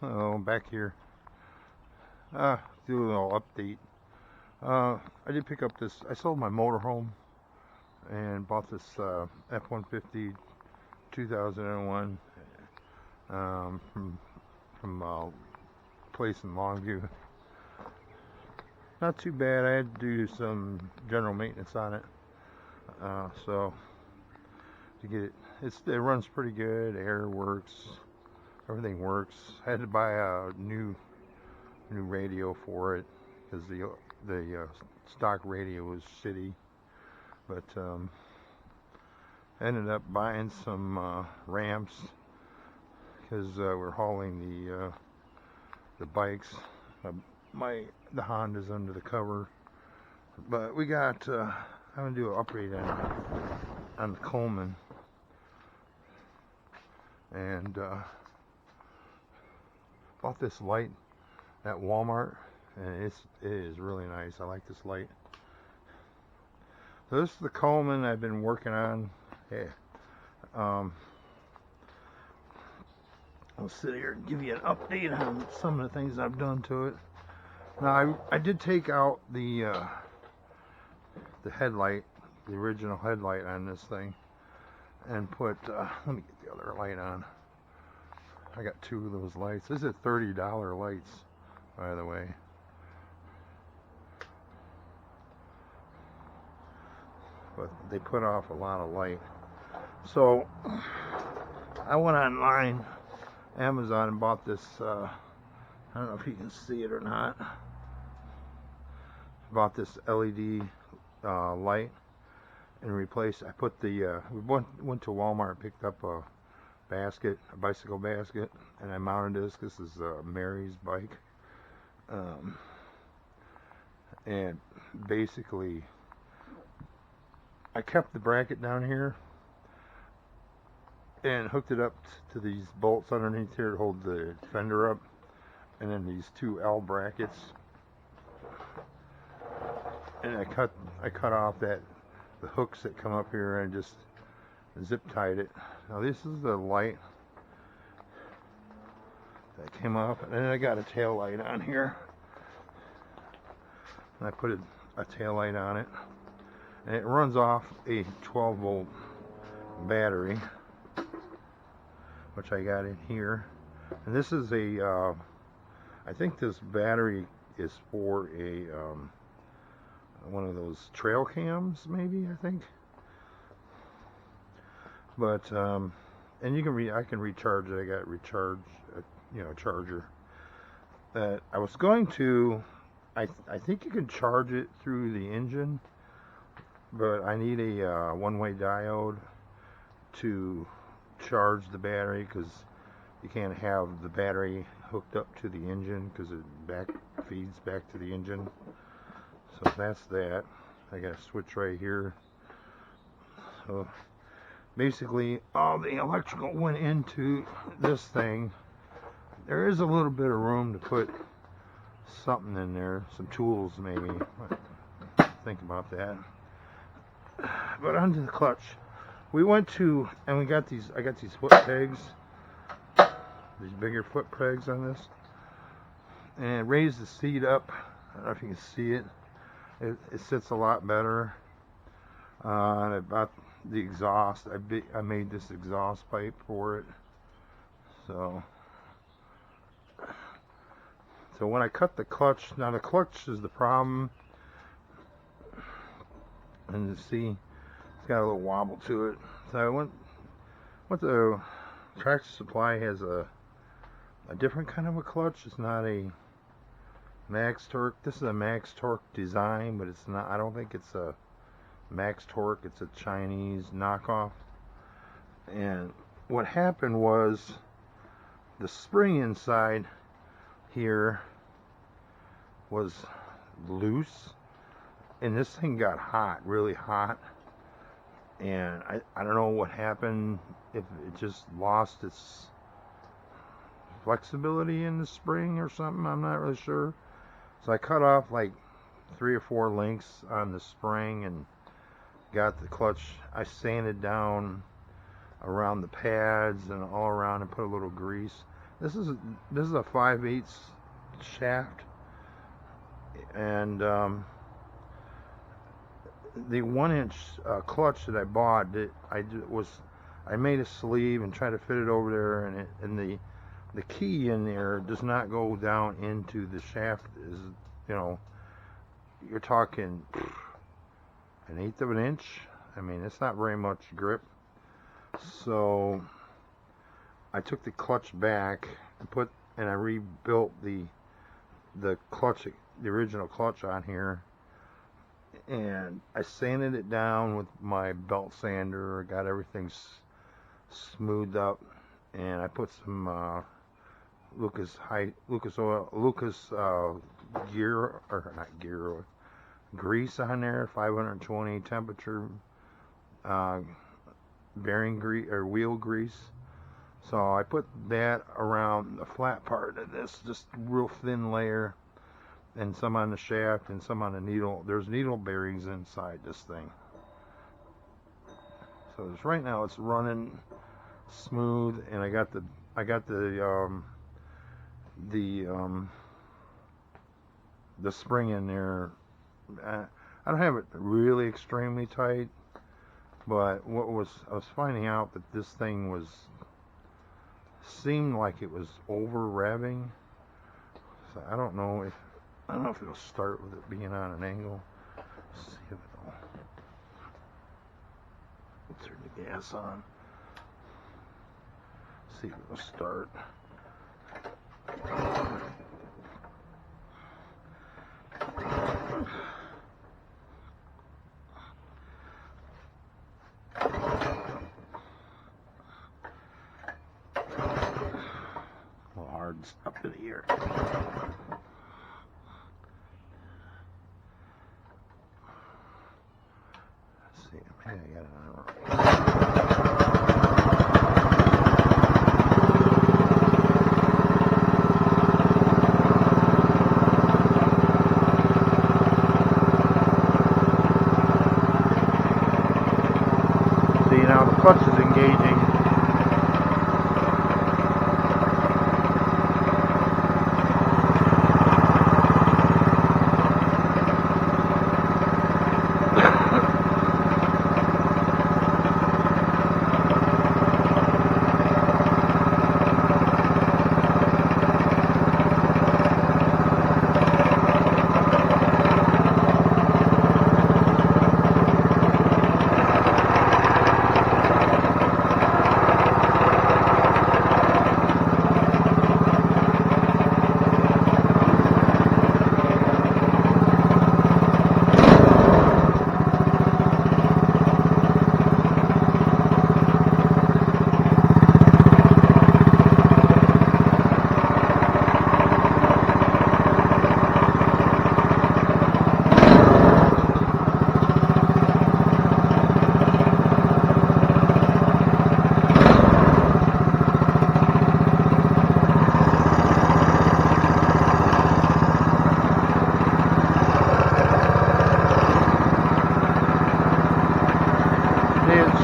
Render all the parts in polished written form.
Oh, back here. Do a little update. I did pick up this. I sold my motorhome and bought this F-150 2001 from a place in Longview. Not too bad. I had to do some general maintenance on it. So to get it, it runs pretty good. Air works. Everything works. I had to buy a new radio for it because the stock radio was shitty. But ended up buying some ramps because we're hauling the bikes. The Honda's under the cover, but we got. I'm gonna do an upgrade on the Coleman, and bought this light at Walmart, and it is really nice. I like this light. So this is the Coleman I've been working on. Yeah. I'll sit here and give you an update on some of the things I've done to it. Now I did take out the headlight, the original headlight on this thing, and put. Let me get the other light on. I got two of those lights. These are $30 lights, by the way. But they put off a lot of light. So I went online, Amazon, and bought this. I don't know if you can see it or not. Bought this LED light and replaced. I put the. We went to Walmart, picked up a bicycle basket, and I mounted this. This is Mary's bike, and basically, I kept the bracket down here and hooked it up to these bolts underneath here to hold the fender up, and then these two L brackets, and I cut off the hooks that come up here and just zip tied it. Now this is the light that came off, and then I got a tail light on here, and I put a tail light on it, and it runs off a 12-volt battery, which I got in here. And this is a I think this battery is for a one of those trail cams, maybe, I think. But and you can I can recharge it. I got charger. That I was going to. I think you can charge it through the engine, but I need a one-way diode to charge the battery, because you can't have the battery hooked up to the engine because it feeds back to the engine. So that's that. I got a switch right here. So basically all the electrical went into this thing. There is a little bit of room to put something in there, some tools maybe. Think about that. But onto the clutch. We went to, and we got these, I got these foot pegs, these bigger foot pegs on this, and raised the seat up. I don't know if you can see it. It sits a lot better. And I bought the exhaust. I made this exhaust pipe for it. So when I cut the clutch, now the clutch is the problem, and you see it's got a little wobble to it. So I went the Tractor Supply has a different kind of a clutch. It's not a MaxTorque. This is a MaxTorque design, but it's not. I don't think it's a MaxTorque. It's a Chinese knockoff. And what happened was the spring inside here was loose, and this thing got hot, really hot, and I don't know what happened, if it just lost its flexibility in the spring or something. I'm not really sure. So I cut off like 3 or 4 links on the spring and got the clutch. I sanded down around the pads and all around and put a little grease. This is a 5/8 shaft, and the 1-inch clutch that I bought, I made a sleeve and tried to fit it over there, and the key in there does not go down into the shaft. Is, you know, you're talking 1/8 of an inch. I mean, it's not very much grip. So I took the clutch back and I rebuilt the clutch, the original clutch on here, and I sanded it down with my belt sander. Got everything smoothed up, and I put some Lucas grease on there, 520 temperature bearing grease or wheel grease. So I put that around the flat part of this, just real thin layer, and some on the shaft and some on the needle. There's needle bearings inside this thing. So right now it's running smooth, and I got the spring in there. I don't have it really extremely tight, but I was finding out that this thing seemed like it was over revving. So I don't know if it'll start with it being on an angle. Let's see if it'll turn the gas on. See if it'll start. Up in here. Let's see, maybe I got it on the See, now the clutch is engaging.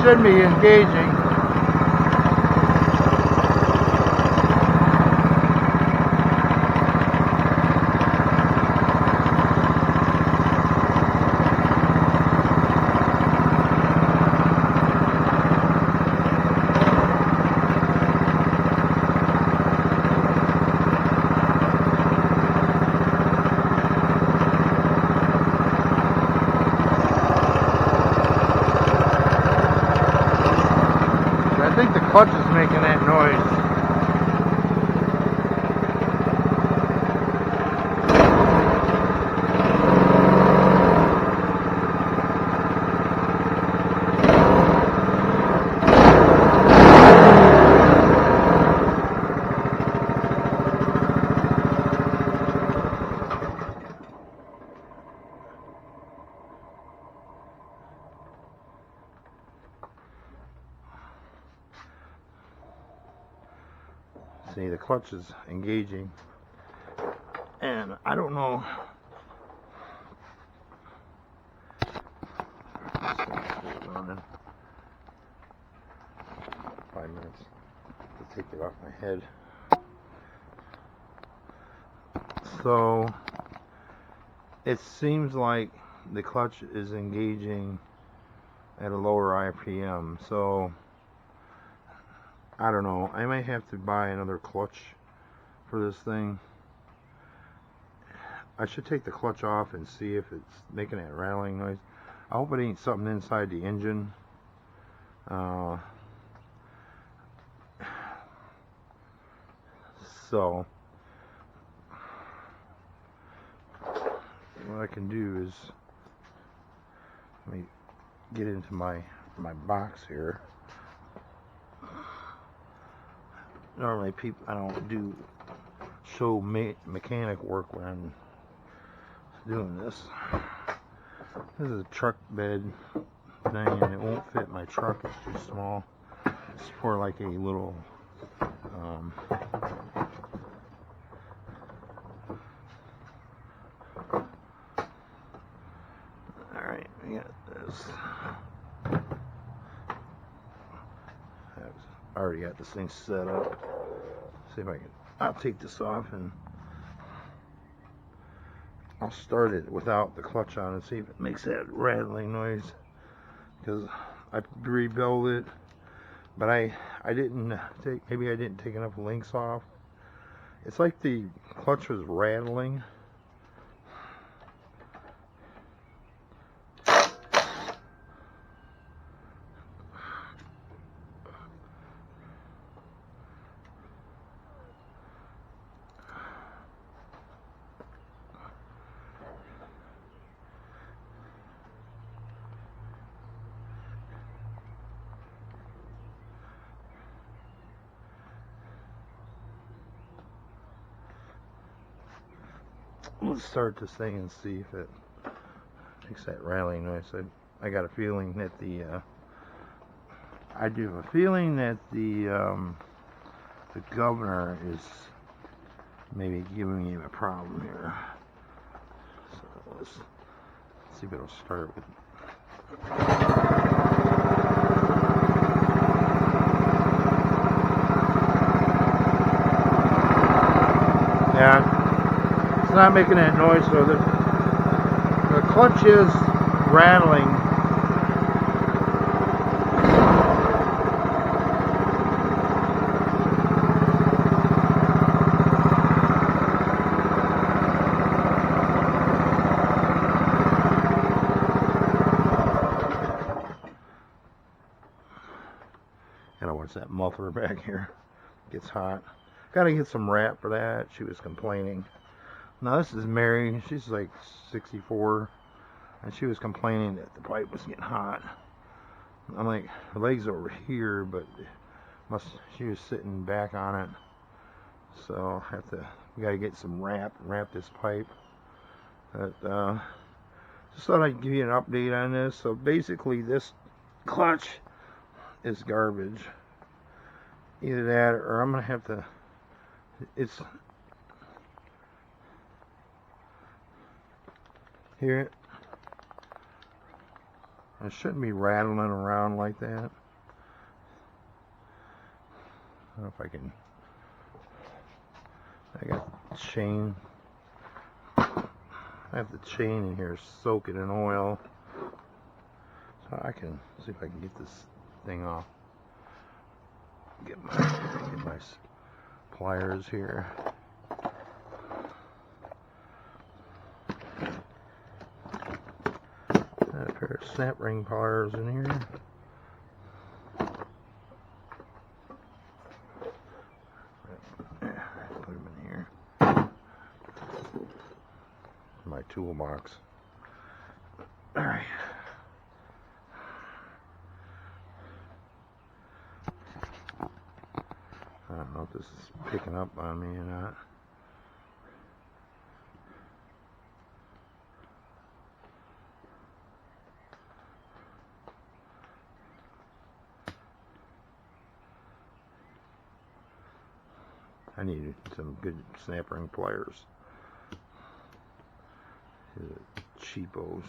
Should be engaging. I think the clutch is making that noise. See, the clutch is engaging, and I don't know. Running 5 minutes to take it off my head. So it seems like the clutch is engaging at a lower RPM. So I don't know. I might have to buy another clutch for this thing. I should take the clutch off and see if it's making that rattling noise. I hope it ain't something inside the engine. So what I can do is, let me get into my box here. Normally I don't do show mechanic work when I'm doing this. This is a truck bed thing, and it won't fit my truck. It's too small. It's for like a little alright, we got this. I already got this thing set up. See if I can, I'll take this off and I'll start it without the clutch on and see if it makes that rattling noise, because I rebuilt it, but I didn't take, maybe I didn't take enough links off. It's like the clutch was rattling. Let's start this thing and see if it makes that rattling noise. I got a feeling that I do have a feeling that the governor is maybe giving me a problem here. So let's see if it'll start with. Yeah. Not making that noise, so the clutch is rattling. Gotta watch that muffler back here. Gets hot. Gotta get some wrap for that. She was complaining. Now this is Mary, she's like 64, and she was complaining that the pipe was getting hot. I'm like, her leg's over here, but she was sitting back on it. So we gotta get some wrap this pipe. But just thought I'd give you an update on this. So basically this clutch is garbage. Either that, or I'm gonna have to, hear it? It shouldn't be rattling around like that. I don't know if I can. I got the chain. I have the chain in here soaking in oil. So I can see if I can get this thing off. Get my pliers here. A pair of snap ring pliers in here. Put them in here. My toolbox. Alright. I don't know if this is picking up on me or not. I need some good snap ring pliers. Cheapos.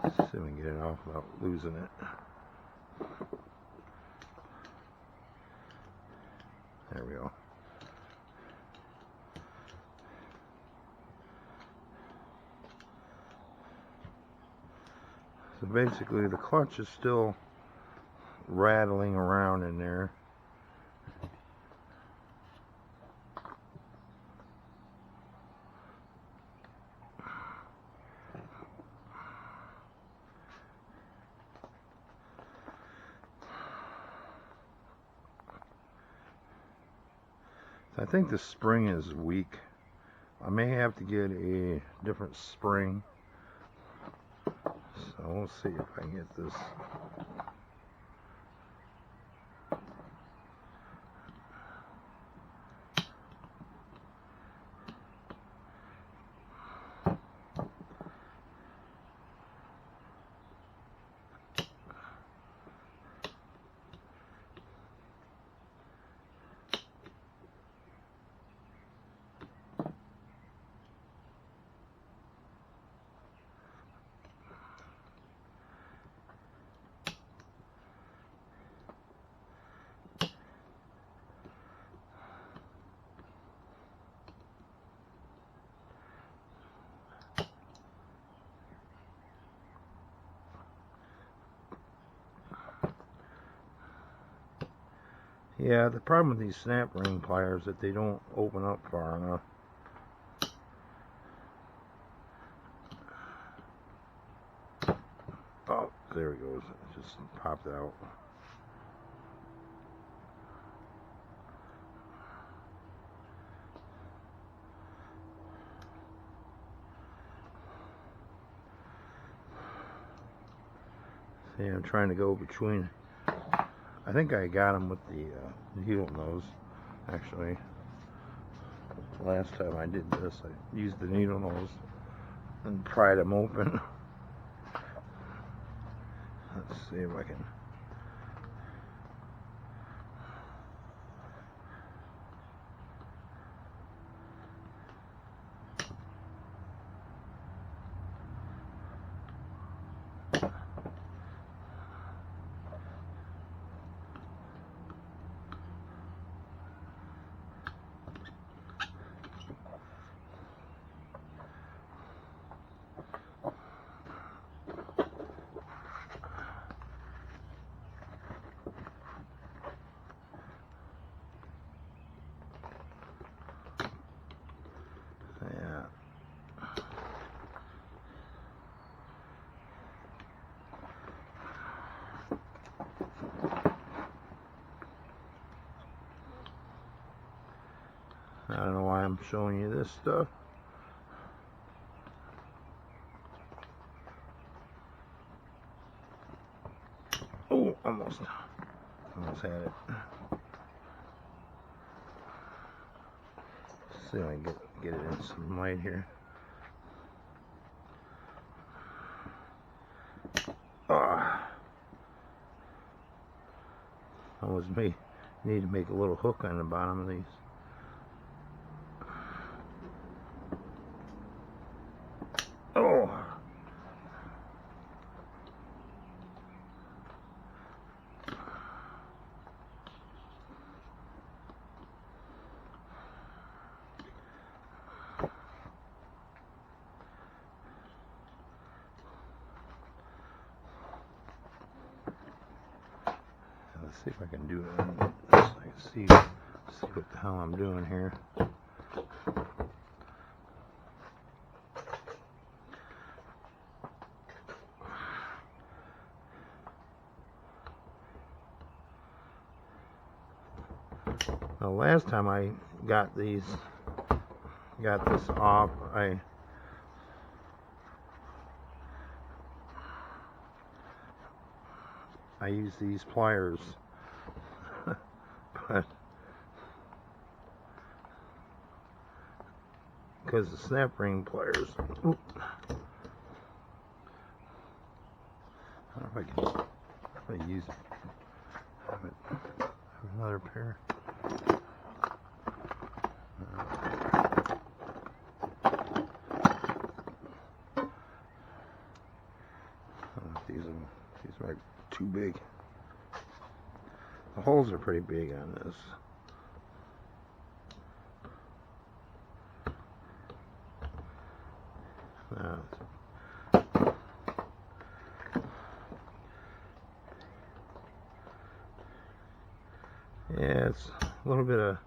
Let's see if we can get it off without losing it. There we go. So basically the clutch is still rattling around in there. I think the spring is weak. I may have to get a different spring. So we'll see if I can get this. Yeah, the problem with these snap ring pliers is that they don't open up far enough. Oh, there it goes. It just popped out. See, I'm trying to go between. I think I got them with the needle nose, actually. Last time I did this, I used the needle nose and pried them open. Let's see if I can. Yeah. I don't know why I'm showing you this stuff. Oh, almost had it. Let's see if I can get it in some light here. Almost need to make a little hook on the bottom of these. Oh. Let's see if I can do it on this. I can see what the hell I'm doing here. Now, last time I got this off, I used these pliers, but because the snap ring pliers, I don't know if I can use have another pair. These might be too big. The holes are pretty big on this. That's a little bit of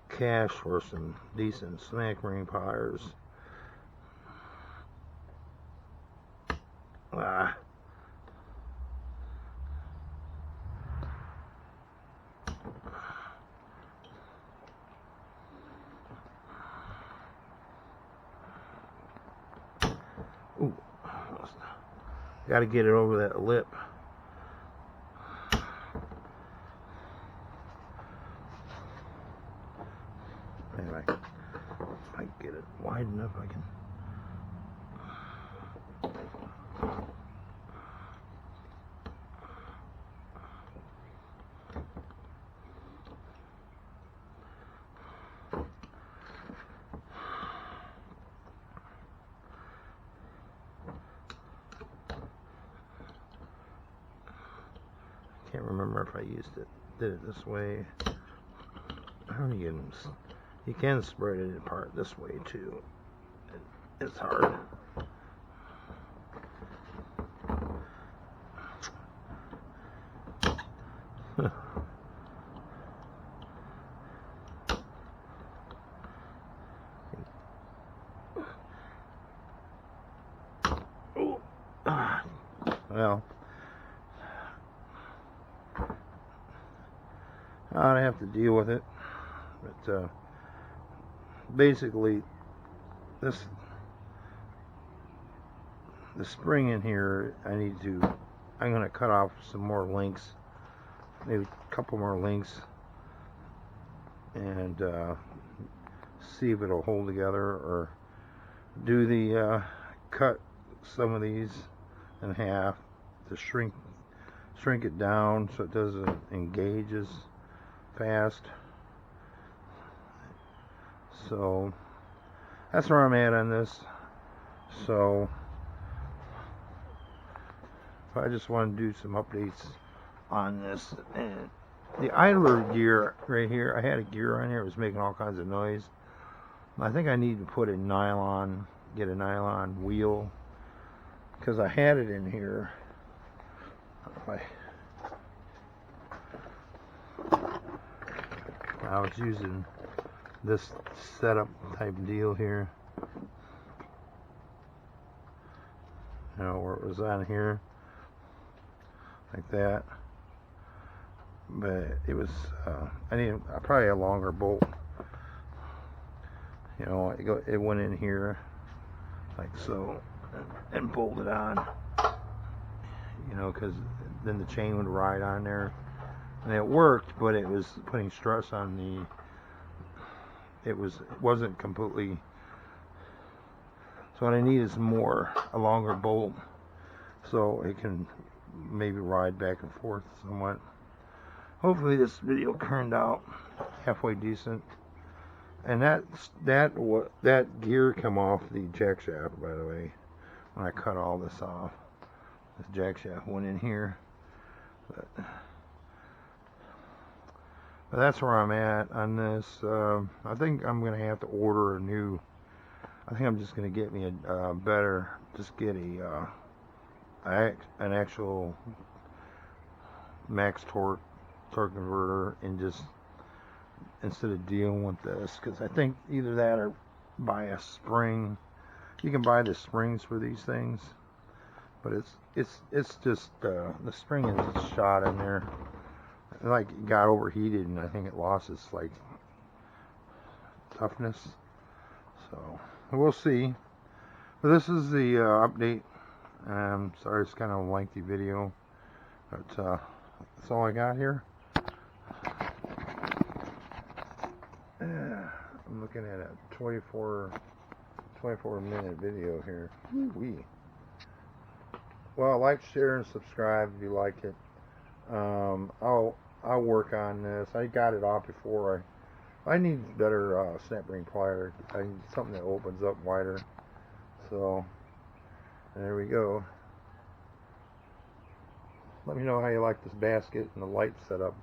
cash for some decent snack ring pliers. Ah. Ooh. Got to get it over that lip. Anyway, if I get it wide enough, I can. Can't remember if I did it this way. How do you can spread it apart this way too. It's hard. Well, I'd have to deal with it, but basically the spring in here, I'm going to cut off some more links, maybe a couple more links, and see if it'll hold together, or do the cut some of these in half to shrink it down so it doesn't engage as fast. So that's where I'm at on this. So I just want to do some updates on this. And the idler gear right here, I had a gear on here, it was making all kinds of noise. I think I need to put a nylon, get a nylon wheel, because I had it in here. I was using this setup type deal here, you know, where it was on here like that, but it was I need probably a longer bolt, you know. It went in here like so and bolted on, you know, because then the chain would ride on there, and it worked, but it was putting stress on it wasn't completely. So what I need is a longer bolt, so it can maybe ride back and forth somewhat. Hopefully this video turned out halfway decent. And that gear come off the jack shaft, by the way, when I cut all this off. This jack shaft went in here, but that's where I'm at on this. I think I'm gonna have to order a new. I think I'm just gonna get me get an actual MaxTorque torque converter, and just instead of dealing with this, because I think either that or buy a spring. You can buy the springs for these things, but it's just the spring is shot in there. Like it got overheated, and I think it lost its like toughness. So we'll see. But this is the update. Sorry, it's kind of a lengthy video, but that's all I got here. I'm looking at a 24 minute video here. Woo-wee. Well, like, share, and subscribe if you like it. I'll work on this. I got it off before. I need better snap ring plier. I need something that opens up wider. So there we go. Let me know how you like this basket and the light setup.